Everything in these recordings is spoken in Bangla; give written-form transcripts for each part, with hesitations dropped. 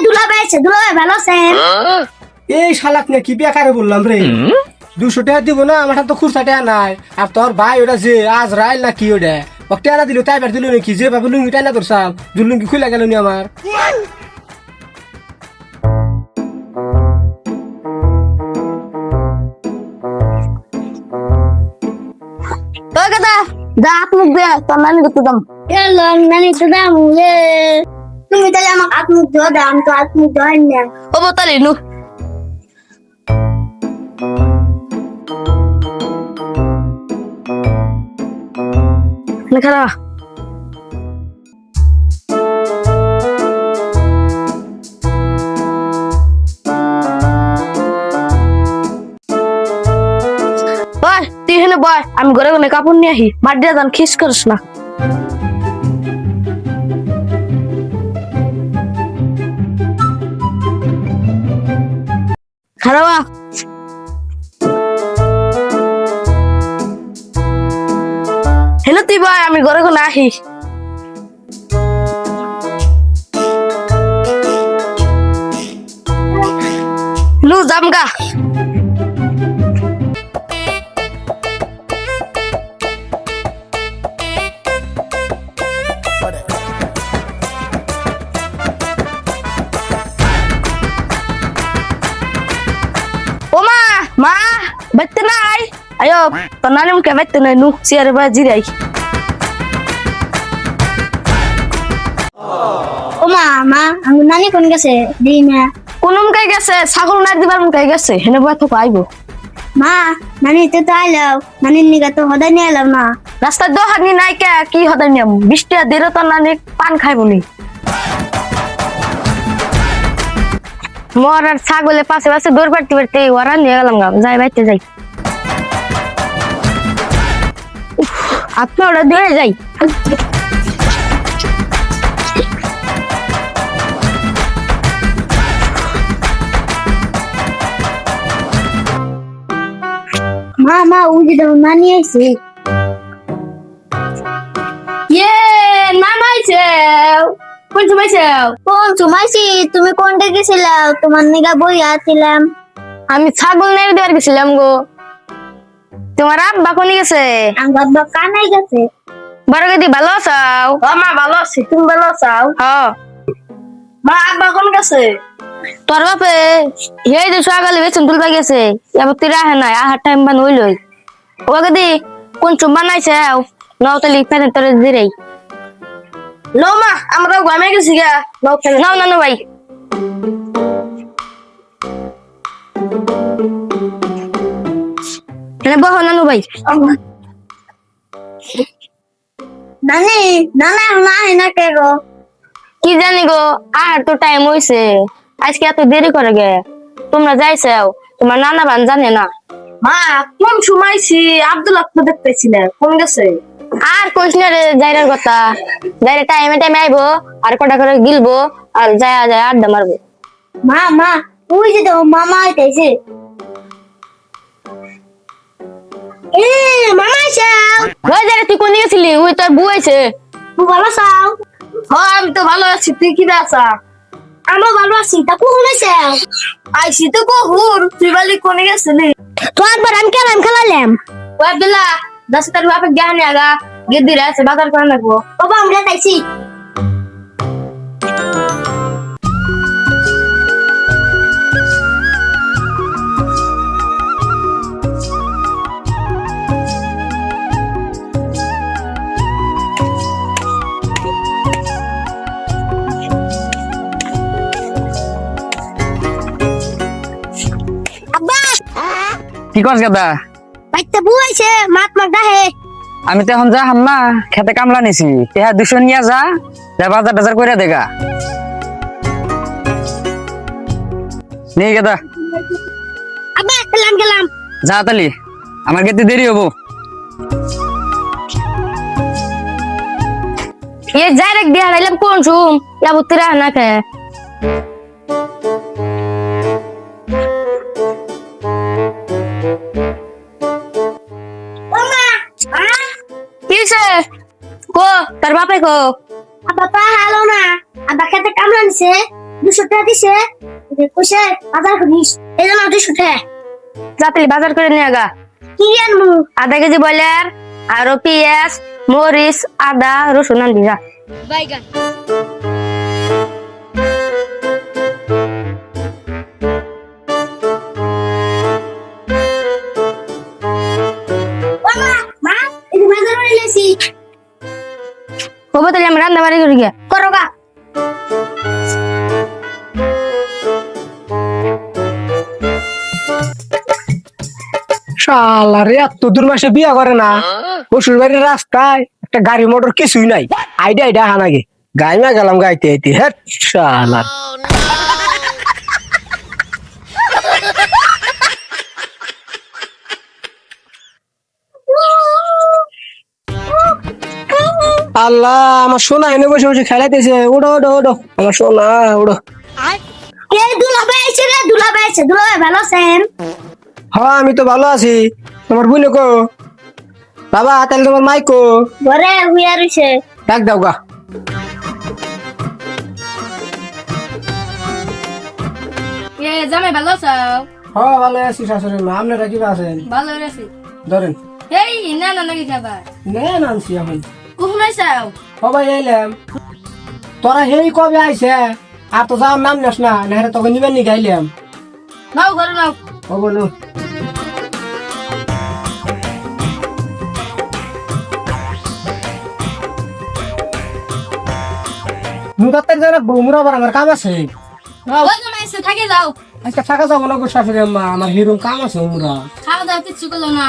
দুলাভাই ভালো আছেন? এই শালাক নিয়ে কি বেকারে বললাম রে, 200 টাকা দিব না, আমার তো খুচরা টাকা নাই। আর তোর ভাই ওটা যে আজ রাইল না কি ওটা টাকা দিল, তাই দিল নাকি? যে ভাবে লুঙ্গি টাইনা তোরসাম, লুঙ্গি খুলে গেল নি আমার। ওই কথা যা হাত মুখ দে, তোর নানি করতে দাম। নানি তো দাম তুমি তাহলে আমাকে হাত মুখ ধোয়া দাম, তো হাত মুখ ধোয়াই না। ও বোতালি নু খারাপ বয়, তুই এখানে বয়, আমি ঘরে ঘরে কাপড় নিয়ে আহি। মাঠ দিয়ে যান, খিস করিস না। খারাপ হেলো, তুই বয়, আমি ঘরে ঘরে আহি। লু জামগা মা বাইতে নাই। আয়ো তোর নানি মুখে বাইতে নাই, নু চেয়ারে বা জিরাই। ও মা মা আমার নানি কোন গেছে? দিই না। কোন মুখে গেছে? ছাগল না দিবার মুখে গেছে, হেনে বয় তো আইবো। মা নানি তো আইলাও, নানির নিগা তো হদাই নিয়ে এলাম না। রাস্তায় দোহানি নাই কে, কি হদাই নিয়ম? 20 টাকা দিলে তোর নানি পান খাইব নি। মোর আর ছাগলে পাশে পাশে দৌড় পাড়তে পারতে ওরা নিয়ে গেলাম গা, যাই বাইতে যাই। আপনি ওরা দিয়ে যাই। মা মা উজি দাও, নানি আইছে। ইয়ে নানা আইছে। কোন সুমাইছি? তুমি কোনটা গেছিলাম? তোমার নিগা বই আছিলাম। আমি ছাগল নেই দেওয়ার গেছিলাম গো। তোমার আব্বা কোনি গেছে? আমার আব্বা কানাই গেছে। বড়গদি ভালো আছাও? মা ভালো আছি, তুমি ভালো আছাও? মা আব্বা কোন গেছে? তোর বাপে এই যে সকালে বেতন তুলবা গেছে, এবার তুই রাহে নাই, আহার টাইম বান হইলই। ওগদি কোন চুম বানাইছে? নাও তালি ফেনে তোরে দিরেই। নো মা, আমরা ঘুমে গেছি গা। নাও নানু ভাই, বহ নানু ভাই। নানি নানা না না কে গো? কি জানি গো, আর তো টাইম হইছে, আজকে এত দেরি করে গে। তোমরা যাইছাও, তোমার নানা বান জানে না। মা কোন সময়ছি? আব্দুল্লাহ তো দেখতেছিলে, কোন গেছে? আর কইস না রে, যাইরার কথা। যাইরে টাইমে টাইমে আইবো, আর কটা করে গিলবো, আর যায় যায় আড্ডা মারবো। মা মা ওই যে তো মামা আইতাছে। এ মামা আইছে। ওই যারে তুই কোন গেছিলি? ওই তোর বউ আইছে। তুই ভালো আছাও? হ্যাঁ আমি তো ভালো আছি, তুই কি আছা? আমি ভালো আছি। তা কোন আইছে? আইছি তো কহুর, তুই বালি কোন গেছিলি? তো একবার আমি খেলালাম। ওই বেলা 10 তার বাপে জ্ঞান আগা গেদিরা আছে, বাজার করে লাগবো। বাবা আমরা তাইছি। কি করছ গাদা? বাইতে বুয়াইছে, মাত মাক দাহে। আমি তো এখন যা হাম্মা খেতে কামলা নিছি, তেহা 200 নিয়া যা, যা বাজার টাজার কইরা দেগা। নেই গাদা। আব্বা গেলাম। যা তালি, আমার গেতে দেরি হবো। ये डायरेक्ट दिया नाइलम कौन छूम या बुतरा ना के ओमा किसे को तार बापे को अब बापा हालो ना अब खेते काम लानছে 200 টাকা দিছে কইছে বাজার করিস এই জন্য 200 টাকা যাতে বাজার করে নিয়ে গা কি আনমু আধা কেজি বয়লার আর পেঁয়াজ মরিচ আদা রসুন আনবি যা বাইগান তাহলে আমি রান্না বাড়ি করি গিয়া করো গা শালা রে এত দূর মাসে বিয়া করে না শ্বশুর বাড়ির রাস্তায় একটা গাড়ি মোটর কিছুই নাই আইডা হানাগে গাইমা গেলাম গাইতে আইতে হ্যাঁ শালা আল্লাহ আমার সোনা এনে বসে বসে খেলাইতেছে ওড়ো ওড়ো ওড়ো আমার সোনা ওড়ো এই দুলাভাই আইছে রে দুলাভাই ভালো আছেন হ্যাঁ আমি তো ভালো আছি তোমার বোন কো বাবা তাহলে তোমার মাইকো ঘরে হুইয়া রইছে ডাক দাও গা এ জামাই ভালো আছো হ্যাঁ ভালো আছি শাশুড়ি মা আপনারা কি আছেন ভালো আছি ধরেন এই না না নাকি খাবা নেন আনছি এখন কখন আইছাও সবাই এলাম তোরা হেই কবে আইছে আর তো যাওয়ার নাম নেস না নেহরে তোকে নিবেন নি গাইলাম নাও ঘরে নাও ও বলো মুদাত্তার যারা বৌমুরা আবার আমার কাম আছে ওই জামাই এসে থাকে যাও আজকে থাকা যাবো না গো শাশুড়ি আম্মা আমার হিরো কাম আছে মুরা খাওয়া দাওয়া কিচ্ছু করলো না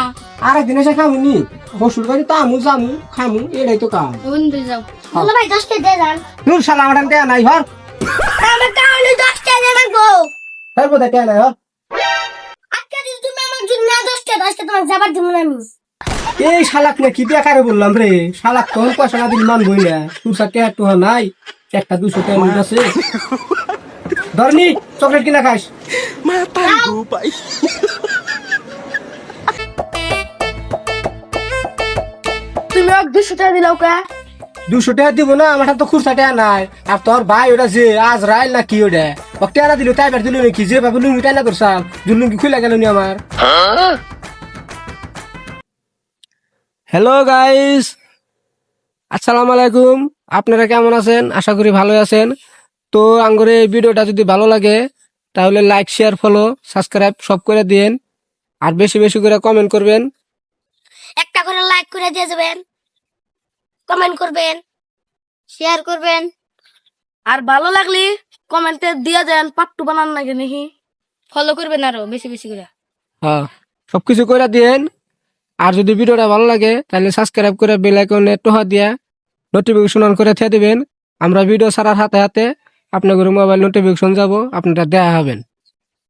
আরেকদিন এসে খামুনি বসুর বাড়ি তো আমু জামু খামু এটাই তো কাম ওন দিয়ে যাও বলো ভাই 10 টাকা দিয়ে যান নূর শালা আমার দেয়া নাই হর আমার কাউন্টে 10 টাকা দিয়ে রাখবো তাই বোধহয় দেয়া নাই হর আজকে যদি তুমি আমার জন্য 10 টাকা তোমাকে যাবার জন্য আমি এই শালাক না কি বেকারে বললাম রে শালাক তখন পয়সা না দিল মান বই না তোর সাথে একটু নাই একটা 200 টাকা নিয়ে আছে ধরনি চকলেট কিনা খাস তুমি এক 200 টাকা দিলাও কা 200 টাকা দিব না আমার তো খুচরা টাকা নাই আর তোর ভাই ওটা যে আজ রাইল না কি ওটা ওকে টাকা দিল তাই বের দিল নাকি যে ভাবে লুঙ্গি টাইনা করছাম লুঙ্গি খুলে গেল নি আমার হ্যালো গাইস আসসালামু আলাইকুম আপনারা কেমন আছেন আশা করি ভালো আছেন তো আঙ্গুরে এই ভিডিওটা যদি ভালো লাগে তাহলে লাইক শেয়ার ফলো সাবস্ক্রাইব সব করে দিন আর বেশি বেশি করে কমেন্ট করবেন একটা করে লাইক করে দিয়ে যাবেন কমেন্ট করবেন শেয়ার করবেন আর ভালো লাগলে কমেন্টে দিয়ে দেন পাট্টু বানান নাকি নাকি ফলো করবেন আরো বেশি বেশি করে হ্যাঁ সবকিছু করে দিন আর যদি ভিডিওটা ভালো লাগে তাহলে সাবস্ক্রাইব করে বেল আইকনে টোহা দিয়া নোটিফিকেশন অন করে দিয়ে দিবেন আমরা ভিডিও ছাড়ার হাতে হাতে আপনাদের মোবাইল নোটিফিকেশন যাব আপনারা দেয়া হবেন